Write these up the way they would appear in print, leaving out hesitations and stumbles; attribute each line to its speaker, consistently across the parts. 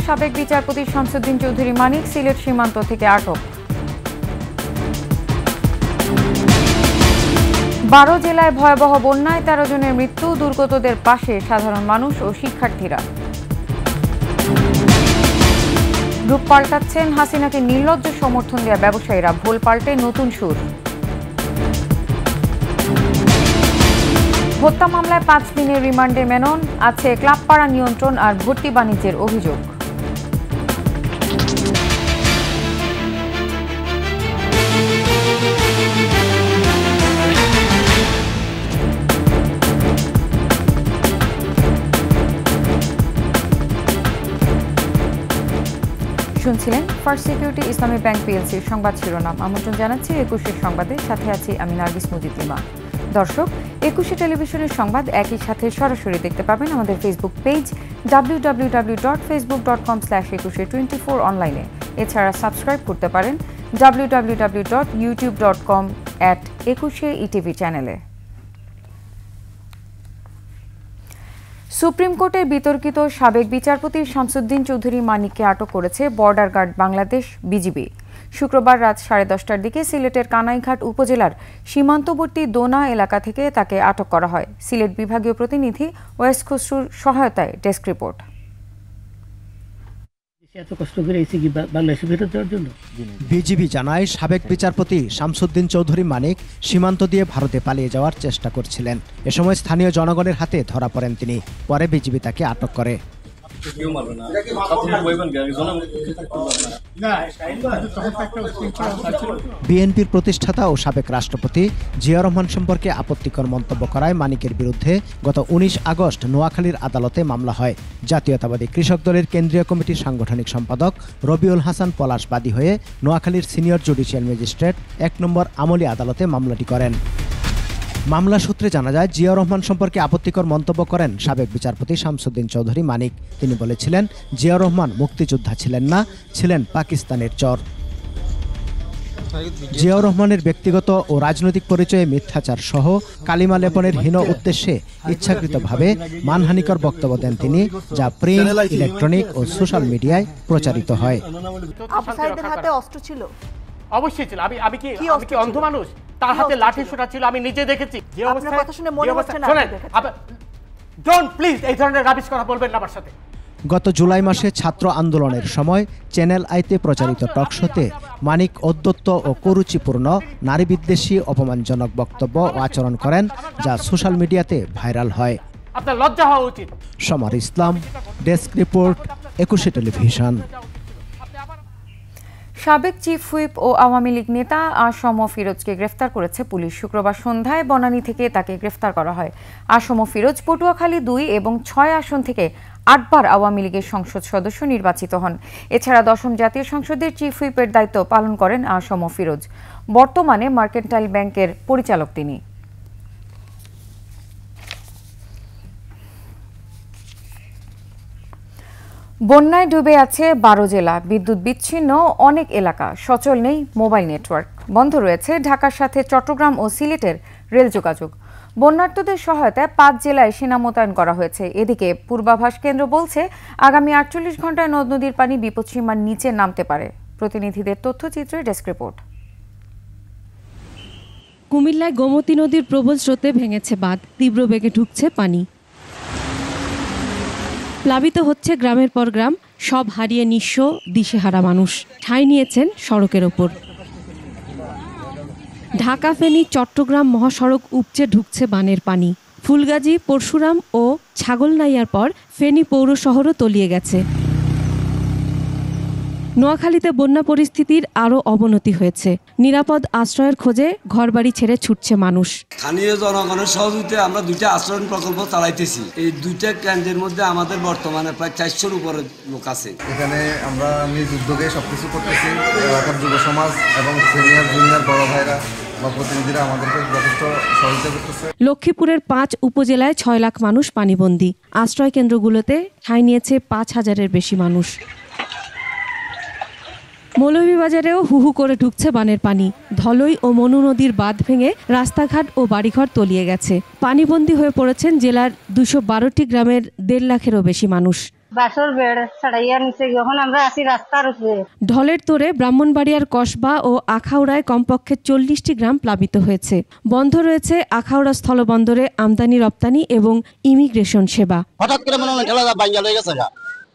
Speaker 1: সাবেক বিচারপতি শামসুদ্দিন চৌধুরী মানিক সিলেট সীমান্ত থেকে আটক। 12 জেলায় ভয়াবহ বন্যায় 13 জনের মৃত্যু, দুর্গতদের পাশে সাধারণ মানুষ ও শিক্ষার্থীরা। রূপ পাল্টাচ্ছেন হাসিনাকে নির্লজ্জ সমর্থন দেয়া ব্যবসায়ীরা, ভুল পাল্টে নতুন সুর। হত্যা মামলায় 5 দিনের রিমান্ডে মেনন, আছে ক্লাবপাড়া নিয়ন্ত্রণ আর ভর্তি বাণিজ্যের অভিযোগ। শুনছিলেন ফার্স্ট সিকিউরিটি ইসলামী ব্যাংক পিএলসির সংবাদ শিরোনাম। আমন্ত্রণ জানাচ্ছি 21 সংবাদে, সাথে আছি আমি নার্গিস মুজিদিমা। দর্শক, 21 টেলিভিশনের সংবাদ একই সাথে সরাসরি দেখতে পাবেন আমাদের ফেসবুক পেজ www.facebook.com/2124 অনলাইনে। এছাড়া সাবস্ক্রাইব করতে পারেন www.youtube.com/21etv চ্যানেলে। সুপ্রিম কোর্টের বিতর্কিত সাবেক বিচারপতি শামসুদ্দিন চৌধুরী মানিককে আটক করেছে বর্ডার গার্ড বাংলাদেশ বিজিবি। শুক্রবার রাত 10:30টার দিকে সিলেটের কানাইঘাট উপজেলার সীমান্তবর্তী দোনা এলাকা থেকে তাকে আটক করা হয়। সিলেট বিভাগীয় প্রতিনিধি ওয়েস খসরুর সহায়তায় ডেস্ক রিপোর্ট।
Speaker 2: বিজিবি জানায়, সাবেক বিচারপতি শামসুদ্দিন চৌধুরী মানিক সীমান্ত দিয়ে ভারতে পালিয়ে যাওয়ার চেষ্টা করছিলেন। এ সময় স্থানীয় জনগণের হাতে ধরা পড়েন তিনি। পরে বিজিবি তাকে আটক করে। বিএনপির প্রতিষ্ঠাতা ও সাবেক রাষ্ট্রপতি জিয়াউর রহমান সম্পর্কে আপত্তিকর মন্তব্য করায় মানিকের বিরুদ্ধে গত 19 আগস্ট নোয়াখালীর আদালতে মামলা হয়। জাতীয়তাবাদী কৃষক দলের কেন্দ্রীয় কমিটির সাংগঠনিক সম্পাদক রবিউল হাসান পলাশ বাদী হয়ে নোয়াখালীর সিনিয়র জুডিশিয়াল ম্যাজিস্ট্রেট 1 নম্বর আমলি আদালতে মামলাটি করেন। মামলা সূত্রে জানা যায়, জিয়াউর রহমান সম্পর্কে আপত্তিকর মন্তব্য করেন সাবেক বিচারপতি শামসুদ্দিন চৌধুরী মানিক। তিনি বলেছিলেন, জিয়াউর রহমান মুক্তিযোদ্ধা ছিলেন না, ছিলেন পাকিস্তানের চর। জিয়াউর রহমানের ব্যক্তিগত ও রাজনৈতিক পরিচয়ে মিথ্যাচার সহ কালিমা লেপনের হীন উদ্দেশ্যে ইচ্ছাকৃতভাবে মানহানিকর বক্তব্য দেন তিনি, যা প্রিন্ট, ইলেকট্রনিক ও সোশ্যাল মিডিয়ায় প্রচারিত হয়।
Speaker 3: হাতে অস্ত্র ছিল?
Speaker 4: অবশ্যই ছিল। আমি কি অন্ধ মানুষ? তার হাতে লাঠি সোটা ছিল, আমি নিজে দেখেছি। যে অবস্থায় কথা শুনে মনে হচ্ছে না। শুনেন, ডোন্ট প্লিজ এই ধরনের রাবিশ কথা বলবেন না আমার সাথে।
Speaker 2: গত জুলাই মাসে ছাত্র আন্দোলনের সময় চ্যানেল আইতে প্রচারিত টকশোতে মানিক অদ্যত্ত ও কুরুচিপূর্ণ নারী বিদ্বেষী অপমানজনক বক্তব্য ও আচরণ করেন, যা সোশ্যাল মিডিয়াতে ভাইরাল হয়।
Speaker 4: আপনার লজ্জা হওয়া উচিত।
Speaker 2: সমর ইসলাম, ডেস্ক রিপোর্ট, 21 টেলিভিশন।
Speaker 1: সাবেক চিফ হুইপ ও আওয়ামী লীগ নেতা আসম ফিরোজকে গ্রেফতার করেছে পুলিশ। শুক্রবার সন্ধ্যায় বনানী থেকে তাকে গ্রেফতার করা হয়। আসম ফিরোজ পটুয়াখালী 2 এবং 6 আসন থেকে 8 বার আওয়ামী লীগের সংসদ সদস্য নির্বাচিত হন। এছাড়া 10ম জাতীয় সংসদের চিফ হুইপের দায়িত্ব পালন করেন আসম ফিরোজ। বর্তমানে মার্কেন্টাইল ব্যাংকের পরিচালক তিনি। বন্যায় ডুবে আছে 12 জেলা, বিদ্যুৎ বিচ্ছিন্ন অনেক এলাকা, সচল নেই মোবাইল নেটওয়ার্ক, বন্ধ রয়েছে ঢাকার সাথে চট্টগ্রাম ও সিলেটের রেল যোগাযোগ। বন্যার্তদের সহায়তায় 5 জেলায় সেনা মোতায়েন করা হয়েছে। এদিকে পূর্বাভাস কেন্দ্র বলছে, আগামী 48 ঘন্টায় নদ নদীর পানি বিপদসীমার নিচে নামতে পারে। প্রতিনিধিদের তথ্যচিত্রে ডেস্ক রিপোর্ট।
Speaker 5: কুমিল্লায় গোমতী নদীর প্রবল স্রোতে ভেঙেছে বাঁধ, তীব্র বেগে ঢুকছে পানি। প্লাবিত হচ্ছে গ্রামের পর গ্রাম, সব হারিয়ে নিঃস্ব দিশেহারা মানুষ ঠাঁই নিয়েছেন সড়কের ওপর। ঢাকা ফেনী চট্টগ্রাম মহাসড়ক উপচে ঢুকছে বানের পানি। ফুলগাজী, পরশুরাম ও ছাগলনাইয়ার পর ফেনী পৌর শহরও তলিয়ে গেছে। নোয়াখালীতে বন্যা পরিস্থিতির আরও অবনতি হয়েছে। নিরাপদ আশ্রয়ের খোঁজে ঘরবাড়ি ছেড়ে ছুটছে মানুষ।
Speaker 6: স্থানীয় জনগণের সহযোগিতায় আমরা 2টা আশ্রয় প্রকল্প চালাইতেছি। এই 2টা কেন্দ্রের মধ্যে আমাদের বর্তমানে প্রায় 400-র উপরে লোক আছে।
Speaker 7: এখানে আমরা নিজ উদ্যোগে সবকিছু করতেছি। এলাকার যুব সমাজ এবং সিনিয়র জুনিয়র বড় ভাইরা বা প্রতিনিধিরা আমাদেরকে যথেষ্ট সহযোগিতা করতেছে।
Speaker 5: লক্ষ্মীপুরের 5 উপজেলায় 6 লাখ মানুষ পানিবন্দী। আশ্রয় কেন্দ্রগুলোতে ঠাঁই নিয়েছে 5000-এর বেশি মানুষ। মৌলভীবাজারেও হুহু করে ঢুকছে বানের পানি। ধলই ও মনু নদীর বাঁধ ভেঙে রাস্তাঘাট ও বাড়িঘর তলিয়ে গেছে। পানিবন্দী হয়ে পড়েছেন জেলার 212টি গ্রামের 1.5 লাখেরও বেশি মানুষ।
Speaker 8: বাসর বেড় ছাড়াইয়া নিচে যখন আমরা আসি রাস্তার উপরে।
Speaker 5: ঢলের তোড়ে ব্রাহ্মণবাড়িয়ার কসবা ও আখাউড়ায় কমপক্ষে 40টি গ্রাম প্লাবিত হয়েছে। বন্ধ রয়েছে আখাউড়া স্থলবন্দরে আমদানি রপ্তানি এবং ইমিগ্রেশন সেবা।
Speaker 9: হঠাৎ করে মনে হলো ঠেলা বাইঙ্গা লয়ে গেছে,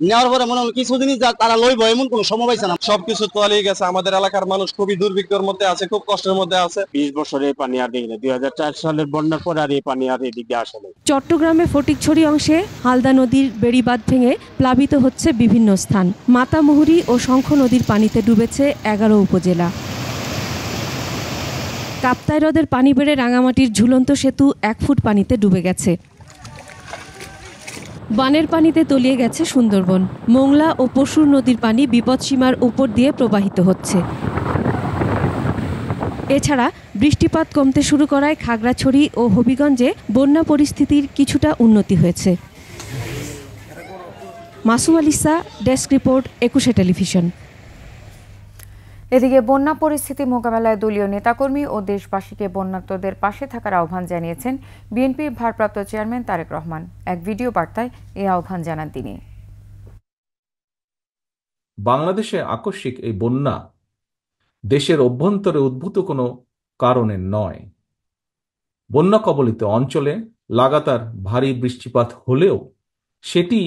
Speaker 9: নেওয়ার পরে মনে হলো কিছুদিন তারা লইব এমন কোনো সময় পাইছে না।
Speaker 10: সবকিছু তলিয়ে গেছে। আমাদের এলাকার মানুষ খুবই দুর্ভিক্ষের মধ্যে আছে, খুব কষ্টের মধ্যে আছে।
Speaker 4: 20 বছরে পানি আর দেখি না, 2004 সালের বন্যার পর আর এই পানি আর এদিকে আসে না।
Speaker 5: চট্টগ্রামে ফটিকছড়ি অংশে হালদা নদীর বেড়িবাঁধ ভেঙে প্লাবিত হচ্ছে বিভিন্ন স্থান। মাতামুহুরী ও শঙ্খ নদীর পানিতে ডুবেছে 11 উপজেলা। কাপ্তাই হ্রদের পানি বেড়ে রাঙামাটির ঝুলন্ত সেতু 1 ফুট পানিতে ডুবে গেছে। বানের পানিতে তলিয়ে গেছে সুন্দরবন। মোংলা ও পশুর নদীর পানি বিপদসীমার উপর দিয়ে প্রবাহিত হচ্ছে। এছাড়া বৃষ্টিপাত কমতে শুরু করায় খাগড়াছড়ি ও হবিগঞ্জে বন্যা পরিস্থিতির কিছুটা উন্নতি হয়েছে। Masum আলিসা, desk report, 21 television.
Speaker 1: এদিকে বন্যা পরিস্থিতি মোকাবেলায় দলীয় নেতাকর্মী ও দেশবাসীকে বন্যার্তদের পাশে থাকার আহ্বান জানিয়েছেন বিএনপির ভারপ্রাপ্ত চেয়ারম্যান তারেক রহমান। এক ভিডিও বার্তায় এই আহ্বান জানান তিনি।
Speaker 11: বাংলাদেশে আকস্মিক এই বন্যা দেশের অভ্যন্তরে উদ্ভূত কোনো কারণে নয়। বন্যা কবলিত অঞ্চলে লাগাতার ভারী বৃষ্টিপাত হলেও সেটি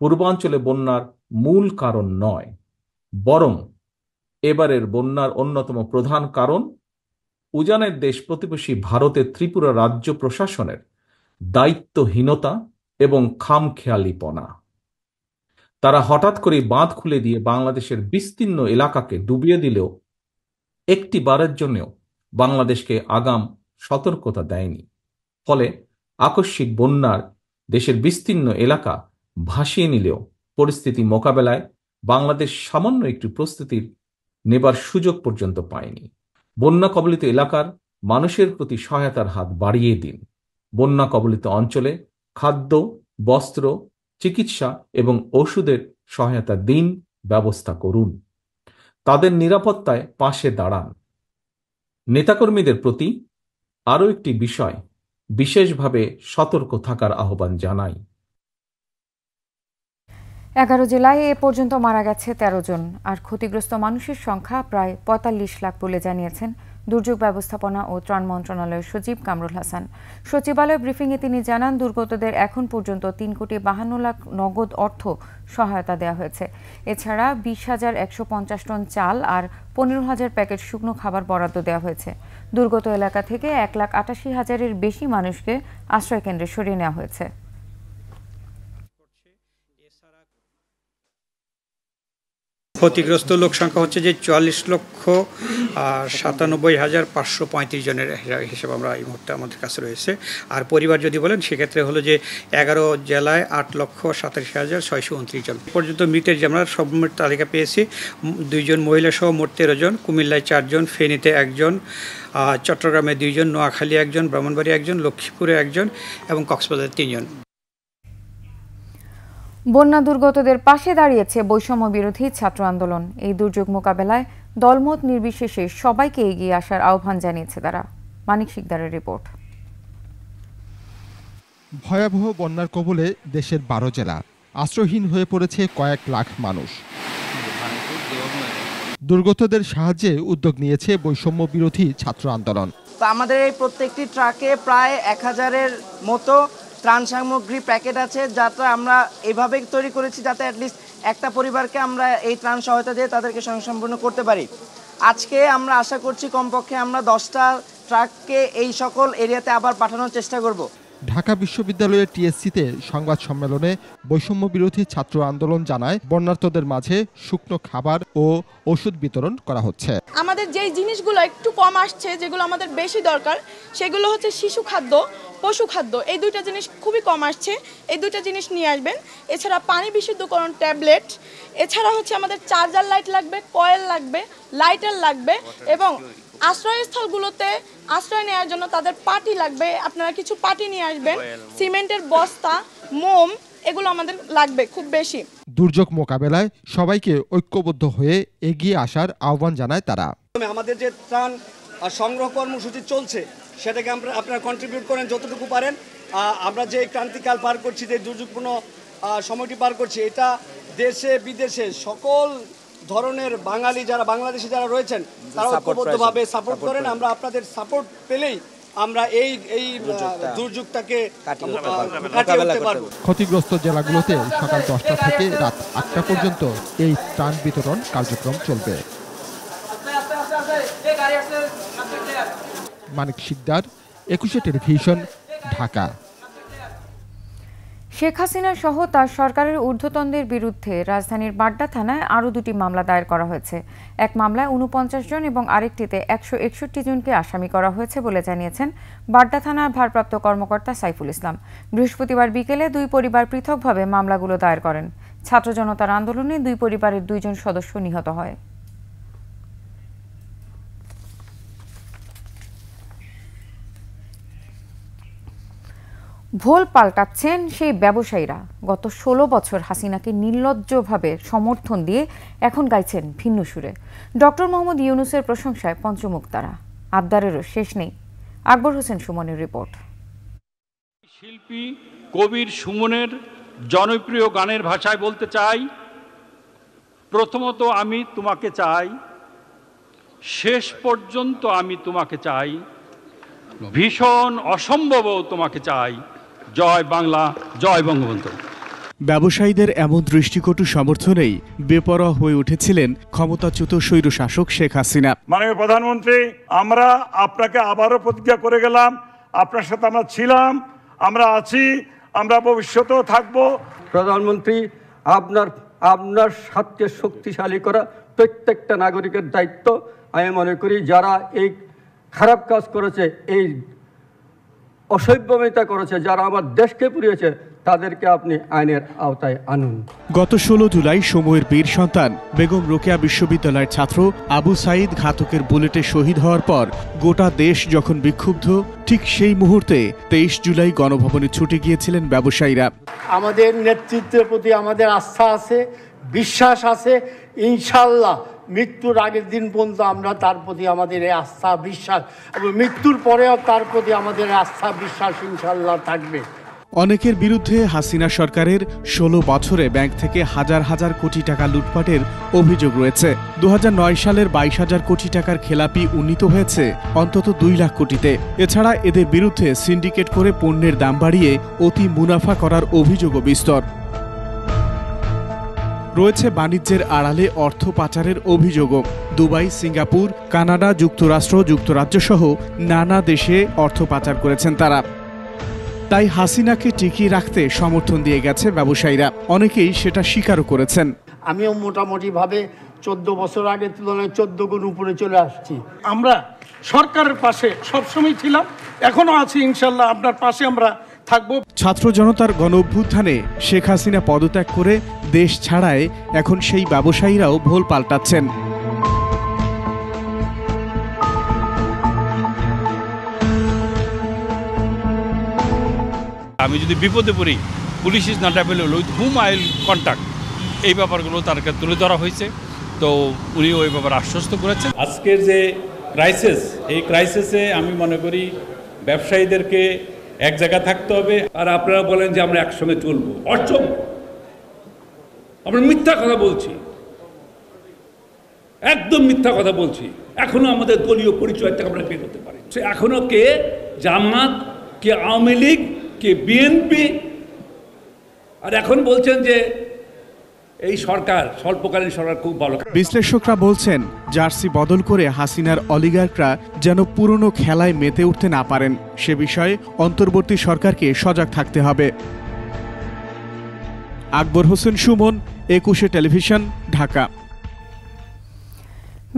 Speaker 11: পূর্বাঞ্চলে বন্যার মূল কারণ নয়, বরং এবারের বন্যার অন্যতম প্রধান কারণ উজানের দেশ প্রতিবেশী ভারতের ত্রিপুরা রাজ্য প্রশাসনের দায়িত্বহীনতা এবং খামখেয়ালিপনা। তারা হঠাৎ করে বাঁধ খুলে দিয়ে বাংলাদেশের বিস্তীর্ণ এলাকাকে ডুবিয়ে দিলেও একটি বারের জন্যও বাংলাদেশকে আগাম সতর্কতা দেয়নি। ফলে আকস্মিক বন্যার দেশের বিস্তীর্ণ এলাকা ভাসিয়ে নিলেও পরিস্থিতি মোকাবেলায় বাংলাদেশ সামান্য একটি প্রস্তুতির নেবার সুযোগ পর্যন্ত পায়নি। বন্যা কবলিত এলাকার মানুষের প্রতি সহায়তার হাত বাড়িয়ে দিন। বন্যা কবলিত অঞ্চলে খাদ্য, বস্ত্র, চিকিৎসা এবং ওষুধের সহায়তা দিন, ব্যবস্থা করুন। তাদের নিরাপত্তায় পাশে দাঁড়ান। নেতাকর্মীদের প্রতি আরও একটি বিষয় বিশেষভাবে সতর্ক থাকার আহ্বান জানাই।
Speaker 1: 11 জেলায় এ পর্যন্ত মারা গেছে 13 জন, আর ক্ষতিগ্রস্ত মানুষের সংখ্যা প্রায় 45 লাখ বলে জানিয়েছেন দুর্যোগ ব্যবস্থাপনা ও ত্রাণ মন্ত্রণালয়ের সচিব কামরুল হাসান। সচিবালয় ব্রিফিংয়ে তিনি জানান, দুর্গতদের এখন পর্যন্ত 3,52 লাখ নগদ অর্থ সহায়তা দেওয়া হয়েছে। এছাড়া 20,150 টন চাল আর 15,000 প্যাকেট শুকনো খাবার বরাদ্দ দেওয়া হয়েছে। দুর্গত এলাকা থেকে 1,88,000-এর বেশি মানুষকে আশ্রয়কেন্দ্রে সরিয়ে নেওয়া হয়েছে।
Speaker 12: ক্ষতিগ্রস্ত লোক সংখ্যা হচ্ছে যে 44,97,535 জনের হিসেবে আমরা এই মুহূর্তে আমাদের কাছে রয়েছে। আর পরিবার যদি বলেন সেক্ষেত্রে হলো যে 11 জেলায় 8,87,629 জন পর্যন্ত মৃতের যে আমরা সব মোট তালিকা পেয়েছি। 2 জন মহিলা সহ মোট 13 জন, কুমিল্লায় 4 জন, ফেনীতে 1 জন, চট্টগ্রামে 2 জন, নোয়াখালী 1 জন, ব্রাহ্মণবাড়িয়া 1 জন, লক্ষ্মীপুরে 1 জন এবং কক্সবাজারে 3 জন।
Speaker 1: বন্যা দুর্গতদের পাশে দাঁড়িয়েছে বৈষম্য বিরোধী ছাত্র আন্দোলন। এই দুর্যোগ মোকাবেলায় দলমত নির্বিশেষে সবাইকে এগিয়ে আসার আহ্বান জানিয়েছে তারা। মানিক শিকদারের রিপোর্ট।
Speaker 13: ভয়াবহ বন্যার কবলে দেশের 12 জেলা, আশ্রয়হীন হয়ে পড়েছে কয়েক লাখ মানুষ। দুর্গতদের সাহায্যে উদ্যোগ নিয়েছে বৈষম্য বিরোধী ছাত্র আন্দোলন।
Speaker 14: তো আমাদের এই প্রত্যেকটি ট্রাকে প্রায় 1000-এর মতো ত্রাণ সামগ্রী প্যাকেট আছে, যাতে আমরা এইভাবে তৈরি করেছি যাতে অ্যাটলিস্ট একটা পরিবারকে আমরা এই ত্রাণ সহায়তা দিয়ে তাদেরকে স্বয়ংসম্পূর্ণ করতে পারি। আজকে আমরা আশা করছি কমপক্ষে আমরা 10টা ট্রাককে এই সকল এরিয়াতে আবার পাঠানোর চেষ্টা করব।
Speaker 13: ঢাকা বিশ্ববিদ্যালয়ের টিএসসিতে সংবাদ সম্মেলনে বৈষম্য বিরোধী ছাত্র আন্দোলন জানায়, বন্যার্তদের মাঝে শুকনো খাবার ও ওষুধ বিতরণ করা হচ্ছে।
Speaker 15: আমাদের যেই জিনিসগুলো একটু কম আসছে, যেগুলো আমাদের বেশি দরকার, সেগুলো হচ্ছে শিশু খাদ্য, পশু খাদ্য। এই 2টা জিনিস খুবই কম আসছে, এই 2টা জিনিস নিয়ে আসবেন। এছাড়া পানি বিশুদ্ধকরণ ট্যাবলেট, এছাড়া হচ্ছে আমাদের চার্জার লাইট লাগবে, কয়েল লাগবে, লাইটার লাগবে এবং আশ্রয়স্থলগুলোতে আশ্রয় নেওয়ার জন্য তাদের পাটি লাগবে। আপনারা কিছু পাটি নিয়ে আসবেন, সিমেন্টের বস্তা, মোম, এগুলো আমাদের লাগবে খুব বেশি।
Speaker 13: দুর্যোগ মোকাবেলায় সবাইকে ঐক্যবদ্ধ হয়ে এগিয়ে আসার আহ্বান জানায় তারা।
Speaker 16: আমাদের যে ত্রাণ সংগ্রহ কর্মসূচি চলছে সেটাকে আপনারা কন্ট্রিবিউট করেন যতটুকু পারেন। আমরা যে ক্রান্তিকাল পার করছি, যে দুর্যোগপূর্ণ সময়টি পার করছি। এটা দেশে বিদেশে সকল ধরনের বাঙালি যারা বাংলাদেশে যারা রয়েছেন তারা ঐক্যবদ্ধভাবে সাপোর্ট করেন। আমরা আপনাদের সাপোর্ট পেলেই আমরা এই দুর্যোগটাকে কাটিয়ে উঠতে পারব।
Speaker 13: ক্ষতিগ্রস্ত জেলাগুলোতে সকাল 10টা থেকে রাত 8টা পর্যন্ত এই ত্রাণ বিতরণ কার্যক্রম চলবে। মানিক শিকদার, 21 টেলিভিশন, ঢাকা।
Speaker 1: শেখ হাসিনা সহ তার সরকারের ঊর্ধ্বতনদের বিরুদ্ধে রাজধানীর বাড্ডা থানায় আরও 2টি মামলা দায়ের করা হয়েছে। এক মামলায় 49 জন এবং আরেকটিতে 161 জনকে আসামি করা হয়েছে বলে জানিয়েছেন বাড্ডা থানার ভারপ্রাপ্ত কর্মকর্তা সাইফুল ইসলাম। বৃহস্পতিবার বিকেলে 2 পরিবার পৃথকভাবে মামলাগুলো দায়ের করেন। ছাত্র জনতার আন্দোলনে 2 পরিবারের 2 জন সদস্য নিহত হয়। ভোল পাল্টাচ্ছেন সেই ব্যবসায়ীরা। গত 16 বছর হাসিনাকে নির্লজ্জভাবে সমর্থন দিয়ে এখন গাইছেন ভিন্ন সুরে। ডক্টর মোহাম্মদ ইউনূসের প্রশংসায় পঞ্চমুখ তারা। আবদারেরও শেষ নেই। আকবর হোসেন সুমনের রিপোর্ট।
Speaker 17: শিল্পী কবির সুমনের জনপ্রিয় গানের ভাষায় বলতে চাই, প্রথমত আমি তোমাকে চাই, শেষ পর্যন্ত আমি তোমাকে চাই, ভীষণ অসম্ভবও তোমাকে চাই। জয় বাংলা, জয় বঙ্গবন্ধু।
Speaker 18: ব্যবসায়ীদের এমন দৃষ্টিকটু সমর্থনেই বেপরোয়া হয়ে উঠেছিলেন ক্ষমতাচ্যুত স্বৈরশাসক শেখ হাসিনা।
Speaker 19: মাননীয় প্রধানমন্ত্রী, আমরা আপনাকে আবারও প্রতিজ্ঞা করে গেলাম, আপনার সাথে আমরা ছিলাম, আমরা আছি, আমরা ভবিষ্যতেও থাকব।
Speaker 20: প্রধানমন্ত্রী, আপনার সাথে শক্তিশালী করা প্রত্যেকটা নাগরিকের দায়িত্ব। আমি মনে করি যারা এই খারাপ কাজ করেছে, এই অসভ্যমিতা করেছে, যারা আমার দেশকে পুড়িয়েছে, তাদেরকে আপনি আইনের আওতায় আনুন।
Speaker 18: গত 16 জুলাই সময়ের বীর সন্তান বেগম রোকেয়া বিশ্ববিদ্যালয়ের ছাত্র আবু সাইদ ঘাতকের বুলেটে শহীদ হওয়ার পর গোটা দেশ যখন বিক্ষুব্ধ, ঠিক সেই মুহূর্তে 23 জুলাই গণভবনে ছুটে গিয়েছিলেন ব্যবসায়ীরা।
Speaker 21: আমাদের নেতৃত্বের প্রতি আমাদের আস্থা আছে, বিশ্বাস আছে। ইনশাল্লাহ মৃত্যুর আগের দিন পর্যন্ত আমরা তার প্রতি আমাদের এই আস্থা বিশ্বাস, এবং মৃত্যুর পরেও তার প্রতি আমাদের আস্থা বিশ্বাস ইনশাল্লাহ থাকবে।
Speaker 18: অনেকের বিরুদ্ধে হাসিনা সরকারের 16 বছরে ব্যাংক থেকে হাজার হাজার কোটি টাকা লুটপাটের অভিযোগ রয়েছে। 2009 সালের 22,000 কোটি টাকার খেলাপি উন্নীত হয়েছে অন্তত 2 লাখ কোটিতে। এছাড়া এদের বিরুদ্ধে সিন্ডিকেট করে পণ্যের দাম বাড়িয়ে অতি মুনাফা করার অভিযোগও বিস্তর রয়েছে। বাণিজ্যের আড়ালে অর্থ পাচারের অভিযোগও। দুবাই, সিঙ্গাপুর, কানাডা, যুক্তরাষ্ট্র, যুক্তরাজ্য সহ নানা দেশে অর্থ পাচার করেছেন তারা। তাই হাসিনাকে টিকিয়ে রাখতে সমর্থন দিয়ে গেছে ব্যবসায়ীরা। অনেকেই সেটা স্বীকারও করেছেন।
Speaker 21: আমিও মোটামুটিভাবে 14 বছর আগের তুলনায় 14 গুণ উপরে চলে আসছি। আমরা সরকারের পাশে সবসময় ছিলাম, এখনো আছি, ইনশাল্লাহ আপনার পাশে আমরা থাকবো।
Speaker 18: ছাত্র জনতার গণ অভ্যুত্থানে শেখ হাসিনা পদত্যাগ করে দেশ ছাড়ায় এখন সেই ব্যবসায়ীরাও ভোল পাল্টাচ্ছেন।
Speaker 17: আমি যদি বিপদে পড়ি, police is not available, with hmm I will contact, এই ব্যাপারগুলো তার কাছে তুলে ধরা হয়েছে। তো উনি ওই ব্যাপারে আশ্বস্ত করেছেন।
Speaker 22: আজকের যে ক্রাইসিস, এই ক্রাইসিসে আমি মনে করি ব্যবসায়ীদেরকে এক জায়গায় থাকতে হবে। আর আপনারা বলেন যে আমরা একসঙ্গে চলবো, অর্চম, আমরা মিথ্যা কথা বলছি, একদম মিথ্যা কথা বলছি। এখনো আমাদের দলীয় পরিচয় থেকে আমরা বের হতে পারি। এখনো কে জামাত, কে আওয়ামী লীগ, কে বিএনপি, আর এখন বলছেন যে এই সরকার স্বল্পকালীন সরকার খুব ভালো।
Speaker 18: বিশ্লেষকরা বলছেন জার্সি বদল করে হাসিনার অলিগার্করা যেন পুরনো খেলায় মেতে উঠতে না পারেন, সে বিষয়ে অন্তর্বর্তী সরকারকে সজাগ থাকতে হবে। আকবর হোসেন সুমন, 21 টেলিভিশন, ঢাকা।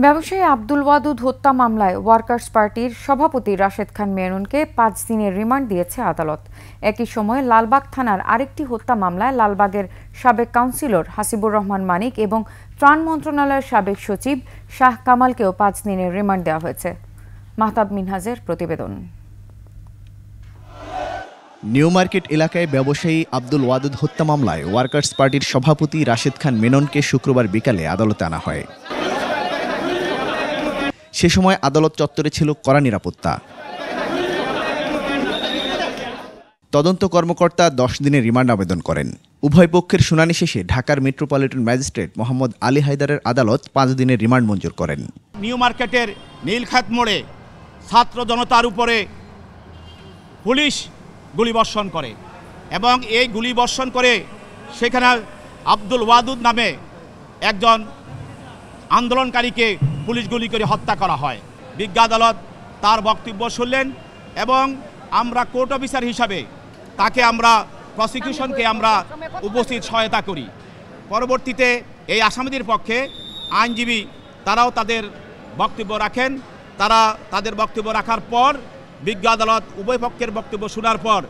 Speaker 1: ব্যবসায়ী আব্দুল ওয়াদুদ হত্যা মামলায় ওয়ার্কার্স পার্টির সভাপতি রাশেদ খান মেননকে 5 দিনের রিমান্ড দিয়েছে আদালত। একই সময়ে লালবাগ থানার আরেকটি হত্যা মামলায় লালবাগের সাবেক কাউন্সিলর হাসিবুর রহমান মানিক এবং ত্রাণ মন্ত্রণালয়ের সাবেক সচিব শাহ কামালকেও 5 দিনের রিমান্ড দেওয়া হয়েছে। মাহতাব মিনহাজের প্রতিবেদন।
Speaker 23: নিউ মার্কেট এলাকায় ব্যবসায়ী আব্দুল ওয়াদুদ হত্যা মামলায় ওয়ার্কার্স পার্টির সভাপতি রাশেদ খান মেননকে শুক্রবার বিকালে আদালতে আনা হয়। সে সময় আদালত চত্বরে ছিল কড়া নিরাপত্তা। তদন্ত কর্মকর্তা 10 দিনের রিমান্ড আবেদন করেন। উভয় পক্ষের শুনানি শেষে ঢাকার মেট্রোপলিটন ম্যাজিস্ট্রেট মোহাম্মদ আলী হায়দারের আদালত 5 দিনের রিমান্ড মঞ্জুর করেন।
Speaker 2: নিউ মার্কেটের নীলক্ষেত মোড়ে ছাত্র জনতার উপরে পুলিশ গুলিবর্ষণ করে এবং এই গুলিবর্ষণ করে সেখানে আব্দুল ওয়াদুদ নামে একজন আন্দোলনকারীকে পুলিশ গুলি করে হত্যা করা হয়। বিজ্ঞ আদালত তার বক্তব্য শুনলেন এবং আমরা কোর্ট অফিসার হিসাবে তাকে আমরা প্রসিকিউশনকে আমরা উপস্থিত সহায়তা করি। পরবর্তীতে এই আসামিদের পক্ষে আইনজীবী তারাও তাদের বক্তব্য রাখেন। তারা তাদের বক্তব্য রাখার পর বিজ্ঞ আদালত উভয় পক্ষের বক্তব্য শোনার পর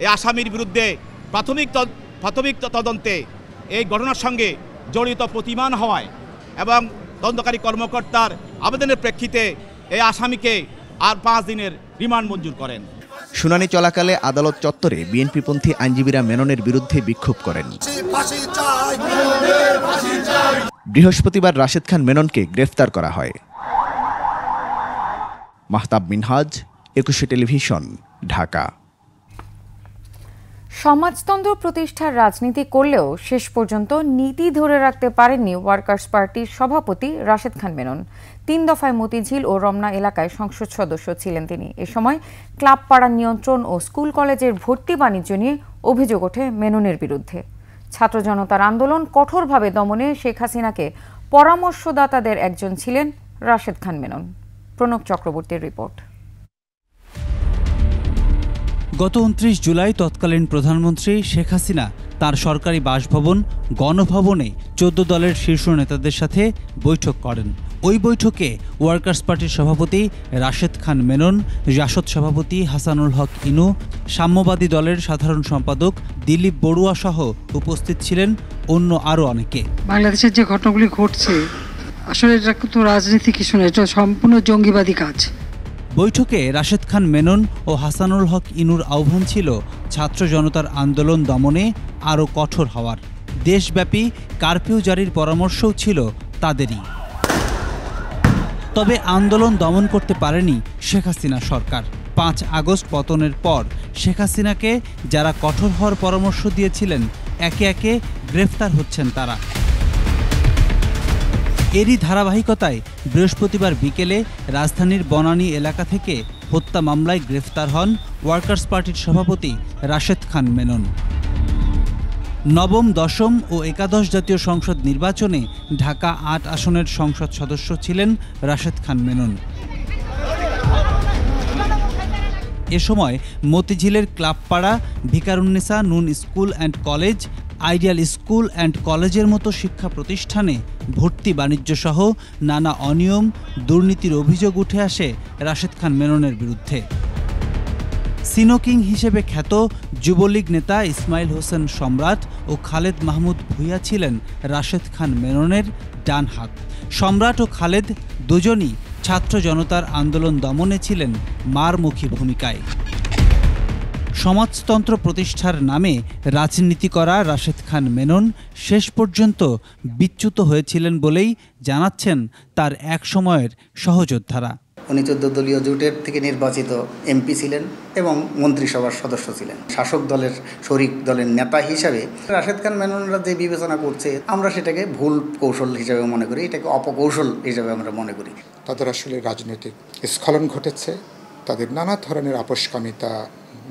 Speaker 2: এই আসামির বিরুদ্ধে প্রাথমিক তদন্তে এই ঘটনার সঙ্গে জড়িত প্রতিমান হওয়ায় এবং তদন্তকারী কর্মকর্তার আবেদনের প্রেক্ষিতে এই আসামিকে আর 5 দিনের রিমান্ড মঞ্জুর করেন।
Speaker 23: শুনানি চলাকালে আদালত চত্বরে বিএনপিপন্থী আইনজীবীরা মেননের বিরুদ্ধে বিক্ষোভ করেন। বৃহস্পতিবার রাশেদ খান মেননকে গ্রেফতার করা হয়। মাহতাব মিনহাজ, 21 টেলিভিশন, ঢাকা।
Speaker 1: সমাজতন্ত্র প্রতিষ্ঠার রাজনীতি করলেও শেষ পর্যন্ত নীতি ধরে রাখতে পারেননি ওয়ার্কার্স পার্টির সভাপতি রাশেদ খান মেনন। 3 দফায় মতিঝিল ও রমনা এলাকায় সংসদ সদস্য ছিলেন তিনি। এ সময় ক্লাব পাড়া নিয়ন্ত্রণ ও স্কুল কলেজের ভর্তি বাণিজ্য নিয়ে অভিযোগ ওঠে মেননের বিরুদ্ধে। ছাত্র জনতার আন্দোলন কঠোরভাবে দমনে শেখ হাসিনাকে পরামর্শদাতাদের একজন ছিলেন রাশেদ খান মেনন। প্রণব চক্রবর্তীর রিপোর্ট।
Speaker 3: গত 29 জুলাই তৎকালীন প্রধানমন্ত্রী শেখ হাসিনা তার সরকারি বাসভবন গণভবনে 14 দলের শীর্ষ নেতাদের সাথে বৈঠক করেন। ওই বৈঠকে ওয়ার্কার্স পার্টির সভাপতি রাশেদ খান মেনন, জাসদ সভাপতি হাসানুল হক ইনু, সাম্যবাদী দলের সাধারণ সম্পাদক দিলীপ বড়ুয়া সহ উপস্থিত ছিলেন অন্য আরও অনেকে।
Speaker 6: বাংলাদেশের যে ঘটনাগুলি ঘটছে আসলে এটা তো রাজনীতি কিছু না, এটা সম্পূর্ণ জঙ্গিবাদী কাজ।
Speaker 3: বৈঠকে রাশেদ খান মেনন ও হাসানুল হক ইনুর আহ্বান ছিল ছাত্র জনতার আন্দোলন দমনে আরও কঠোর হওয়ার। দেশব্যাপী কারফিউ জারির পরামর্শও ছিল তাদেরই। তবে আন্দোলন দমন করতে পারেনি শেখ হাসিনা সরকার। 5 আগস্ট পতনের পর শেখ হাসিনাকে যারা কঠোর হওয়ার পরামর্শ দিয়েছিলেন একে একে গ্রেফতার হচ্ছেন তারা। এরই ধারাবাহিকতায় বৃহস্পতিবার বিকেলে রাজধানীর বনানী এলাকা থেকে হত্যা মামলায় গ্রেফতার হন ওয়ার্কার্স পার্টির সভাপতি রাশেদ খান মেনন। নবম, দশম ও একাদশ জাতীয় সংসদ নির্বাচনে ঢাকা 8 আসনের সংসদ সদস্য ছিলেন রাশেদ খান মেনন। এ সময় মতিঝিলের ক্লাবপাড়া, ভিকারুন্নেসা নুন school and college, ideal school and কলেজের মতো শিক্ষা প্রতিষ্ঠানে ভর্তি বাণিজ্য সহ নানা অনিয়ম, দুর্নীতির অভিযোগ উঠে আসে রাশেদ খান মেননের বিরুদ্ধে। সিনোকিং হিসেবে খ্যাত যুবলীগ নেতা ইসমাইল হোসেন সম্রাট ও খালেদ মাহমুদ ভূঁইয়া ছিলেন রাশেদ খান মেননের ডান হাত। সম্রাট ও খালেদ দুজনই ছাত্র জনতার আন্দোলন দমনে ছিলেন মারমুখী ভূমিকায়। সমাজতন্ত্র প্রতিষ্ঠার নামে রাজনীতি করা রাশেদ খান মেনন শেষ পর্যন্ত বিচ্যুত হয়েছিলেন বলেই জানাচ্ছেন তার এক সময়ের সহযোদ্ধারা।
Speaker 24: উনি 14 দলীয় জোটের থেকে নির্বাচিত এমপি ছিলেন এবং মন্ত্রিসভার সদস্য ছিলেন। শাসক দলের শরিক দলের নেতা হিসাবে রাশেদ খান মেননরা যে বিবেচনা করছে আমরা সেটাকে ভুল কৌশল হিসাবে মনে করি, এটাকে অপকৌশল হিসাবে আমরা মনে করি।
Speaker 25: তাদের আসলে রাজনৈতিক স্খলন ঘটেছে, তাদের নানা ধরনের আপোষকামিতা,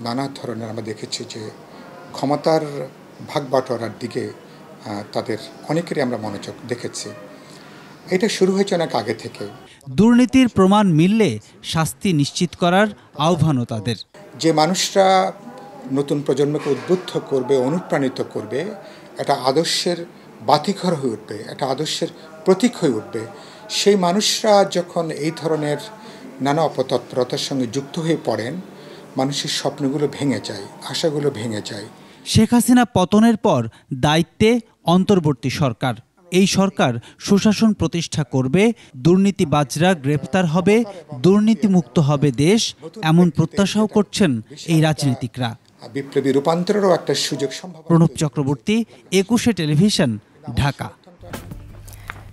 Speaker 25: নানা ধরনের আমরা দেখেছি যে ক্ষমতার ভাগ বাটোয়ারার দিকে তাদের অনেকেরই আমরা মনোযোগ দেখেছি। এটা শুরু হয়েছে অনেক আগে থেকে।
Speaker 3: দুর্নীতির প্রমাণ মিললে শাস্তি নিশ্চিত করার আহ্বানও তাদের।
Speaker 25: যে মানুষরা নতুন প্রজন্মকে উদ্বুদ্ধ করবে, অনুপ্রাণিত করবে, একটা আদর্শের বাতিঘর হয়ে উঠবে, একটা আদর্শের প্রতীক হয়ে উঠবে, সেই মানুষরা যখন এই ধরনের নানা অপতৎপরতার সঙ্গে যুক্ত হয়ে পড়েন, মানুষের স্বপ্নগুলো ভেঙে যায়, আশাগুলো ভেঙে যায়।
Speaker 3: শেখ হাসিনা পতনের পর দায়িত্বে অন্তর্বর্তী সরকার। এই সরকার সুশাসন প্রতিষ্ঠা করবে, দুর্নীতিবাজরা গ্রেপ্তার হবে, দুর্নীতিমুক্ত হবে দেশ, এমন প্রত্যাশাও করছেন এই রাজনীতিকরা।
Speaker 25: বিপ্লবী রূপান্তরেরও একটা সুযোগ সম্ভব।
Speaker 3: প্রণব চক্রবর্তী, 21 টেলিভিশন, ঢাকা।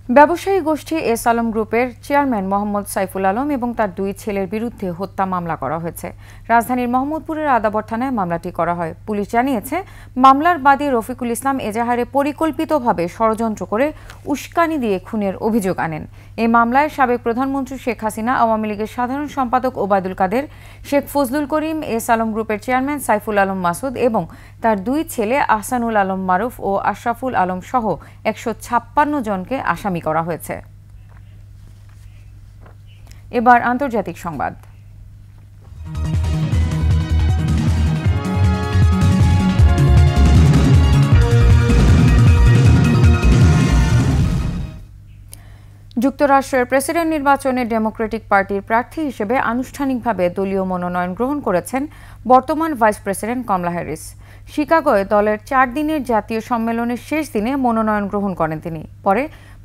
Speaker 1: ব্যবসায়ী গোষ্ঠী এস আলম গ্রুপের চেয়ারম্যান মোহাম্মদ সাইফুল আলম এবং তার 2 ছেলের বিরুদ্ধে হত্যা মামলা করা হয়েছে। রাজধানীর মোহাম্মদপুরের আদাবর থানায় মামলাটি করা হয়। পুলিশ জানিয়েছে, মামলার বাদী রফিকুল ইসলাম এজাহারে পরিকল্পিতভাবে ষড়যন্ত্র করে উস্কানি দিয়ে খুনের অভিযোগ আনেন। এই মামলায় সাবেক প্রধানমন্ত্রী শেখ হাসিনা, আওয়ামী লীগের সাধারণ সম্পাদক ওবায়দুল কাদের, শেখ ফজলুল করিম, এস আলম গ্রুপের চেয়ারম্যান সাইফুল আলম মাসুদ এবং তার 2 ছেলে আহসানুল আলম মারুফ ও আশরাফুল আলম সহ 156 জনকে আসামি করা হয়েছে। এবার আন্তর্জাতিক সংবাদ। যুক্তরাষ্ট্রের প্রেসিডেন্ট নির্বাচনে ডেমোক্রেটিক পার্টির প্রার্থী হিসেবে আনুষ্ঠানিকভাবে দলীয় মনোনয়ন গ্রহণ করেছেন বর্তমান ভাইস প্রেসিডেন্ট কমলা হ্যারিস। শিকাগোয় দলের 4 দিনের জাতীয় সম্মেলনের শেষ দিনে মনোনয়ন গ্রহণ করেন তিনি। পরে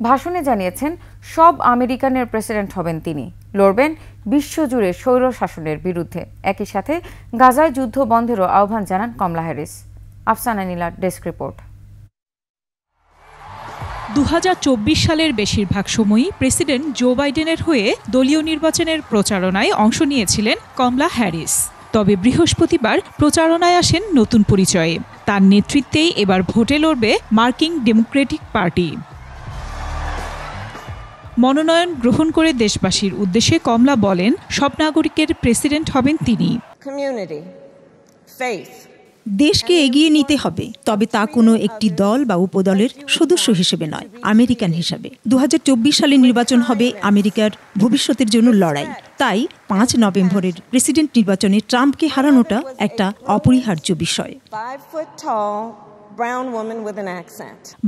Speaker 1: ভাষণে জানিয়েছেন, সব আমেরিকানের প্রেসিডেন্ট হবেন তিনি, লড়বেন বিশ্বজুড়ে স্বৈর শাসনের বিরুদ্ধে। একই সাথে গাজায় যুদ্ধ বন্ধেরও আহ্বান জানান কমলা হ্যারিস। আফসানা নীলার ডেস্ক রিপোর্ট।
Speaker 4: 2024 সালের বেশিরভাগ সময়ই প্রেসিডেন্ট জো বাইডেনের হয়ে দলীয় নির্বাচনের প্রচারণায় অংশ নিয়েছিলেন কমলা হ্যারিস। তবে বৃহস্পতিবার প্রচারণায় আসেন নতুন পরিচয়ে। তার নেতৃত্বেই এবার ভোটে লড়বে মার্কিন ডেমোক্রেটিক পার্টি। মনোনয়ন গ্রহণ করে দেশবাসীর উদ্দেশ্যে কমলা বলেন, সব নাগরিকের প্রেসিডেন্ট হবেন তিনি।
Speaker 7: দেশকে এগিয়ে নিতে হবে, তবে তা কোনো একটি দল বা উপদলের সদস্য হিসেবে নয়, আমেরিকান হিসাবে। 2024 সালের নির্বাচন হবে আমেরিকার ভবিষ্যতের জন্য লড়াই। তাই 5 নভেম্বরের প্রেসিডেন্ট নির্বাচনে ট্রাম্পকে হারানোটা একটা অপরিহার্য বিষয়।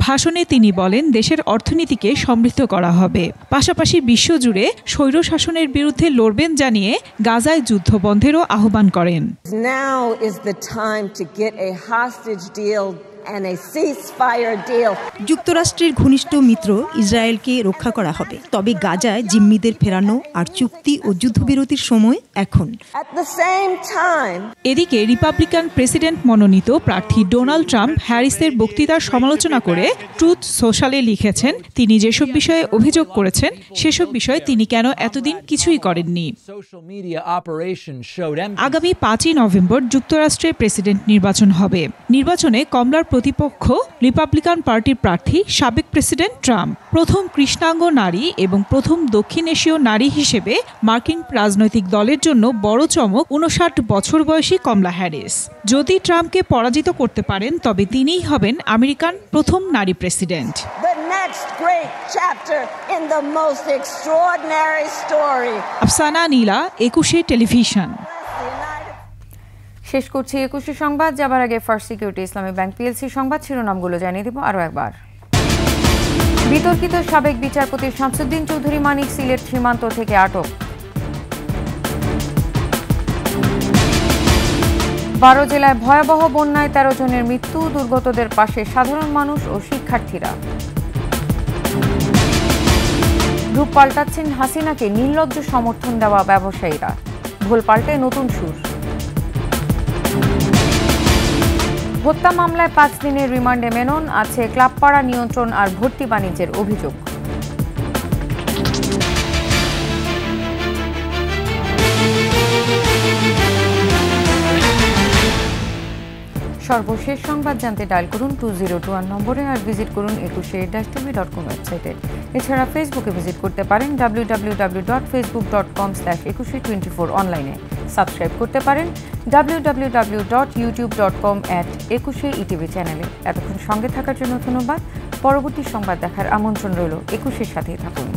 Speaker 4: ভাষণে তিনি বলেন, দেশের অর্থনীতিকে সমৃদ্ধ করা হবে, পাশাপাশি বিশ্বজুড়ে স্বৈর শাসনের বিরুদ্ধে লড়বেন জানিয়ে গাজায় যুদ্ধ বন্ধেরও আহ্বান করেন।
Speaker 7: যুক্তরাষ্ট্রের ঘনিষ্ঠ মিত্র ইসরায়েলকে রক্ষা করা হবে, তবে গাজায় জিম্মিদের ফেরানো আর চুক্তি ও যুদ্ধবিরতির সময় এখন।
Speaker 4: এদিকে রিপাবলিকান প্রেসিডেন্ট মনোনীত প্রার্থী ডোনাল্ড ট্রাম্প হ্যারিসের বক্তৃতার সমালোচনা করে ট্রুথ সোশ্যালে লিখেছেন, তিনি যেসব বিষয়ে অভিযোগ করেছেন সেসব বিষয়ে তিনি কেন এতদিন কিছুই করেননি। আগামী 5 নভেম্বর যুক্তরাষ্ট্রের প্রেসিডেন্ট নির্বাচন হবে। নির্বাচনে কমলার প্রতিপক্ষ রিপাবলিকান পার্টির প্রার্থী সাবেক প্রেসিডেন্ট ট্রাম্প। প্রথম কৃষ্ণাঙ্গ নারী এবং প্রথম দক্ষিণ এশীয় নারী হিসেবে মার্কিন রাজনৈতিক দলের জন্য বড় চমক 59 বছর বয়সী কমলা হ্যারিস। যদি ট্রাম্পকে পরাজিত করতে পারেন, তবে তিনিই হবেন আমেরিকান প্রথম নারী প্রেসিডেন্ট। আফসানা নীলা, 21 টেলিভিশন।
Speaker 1: শেষ করছি 21 সংবাদ। যাবার আগে ফার্স্ট সিকিউরিটি ইসলামী ব্যাংক পিএলসি সংবাদ শিরোনামগুলো জানিয়ে দেব আরও একবার। বিতর্কিত সাবেক বিচারপতি শামসুদ্দিন চৌধুরী মানিক সিলেট সীমান্ত থেকে আটক। 12 জেলায় ভয়াবহ বন্যায় 13 জনের মৃত্যু, দুর্গতদের পাশে সাধারণ মানুষ ও শিক্ষার্থীরা। রূপ পাল্টাচ্ছেন হাসিনাকে নির্লজ্জ সমর্থন দেওয়া ব্যবসায়ীরা, ভুল পাল্টে নতুন সুর। হত্যা মামলায় 5 দিনের রিমান্ডে মেনন, আছে ক্লাবপাড়া নিয়ন্ত্রণ আর ভর্তি বাণিজ্যের অভিযোগ। সর্বশেষ সংবাদ জানতে ডায়াল করুন 2021 নম্বরে আর ভিজিট করুন 21tv.com ওয়েবসাইটে। এছাড়া ফেসবুকে ভিজিট করতে পারেন www.facebook.com/2124 অনলাইনে। সাবস্ক্রাইব করতে পারেন www.youtube.com/21etv চ্যানেলে। এতক্ষণ সঙ্গে থাকার জন্য ধন্যবাদ। পরবর্তী সংবাদ দেখার আমন্ত্রণ রইল। 21-এর সাথেই থাকুন।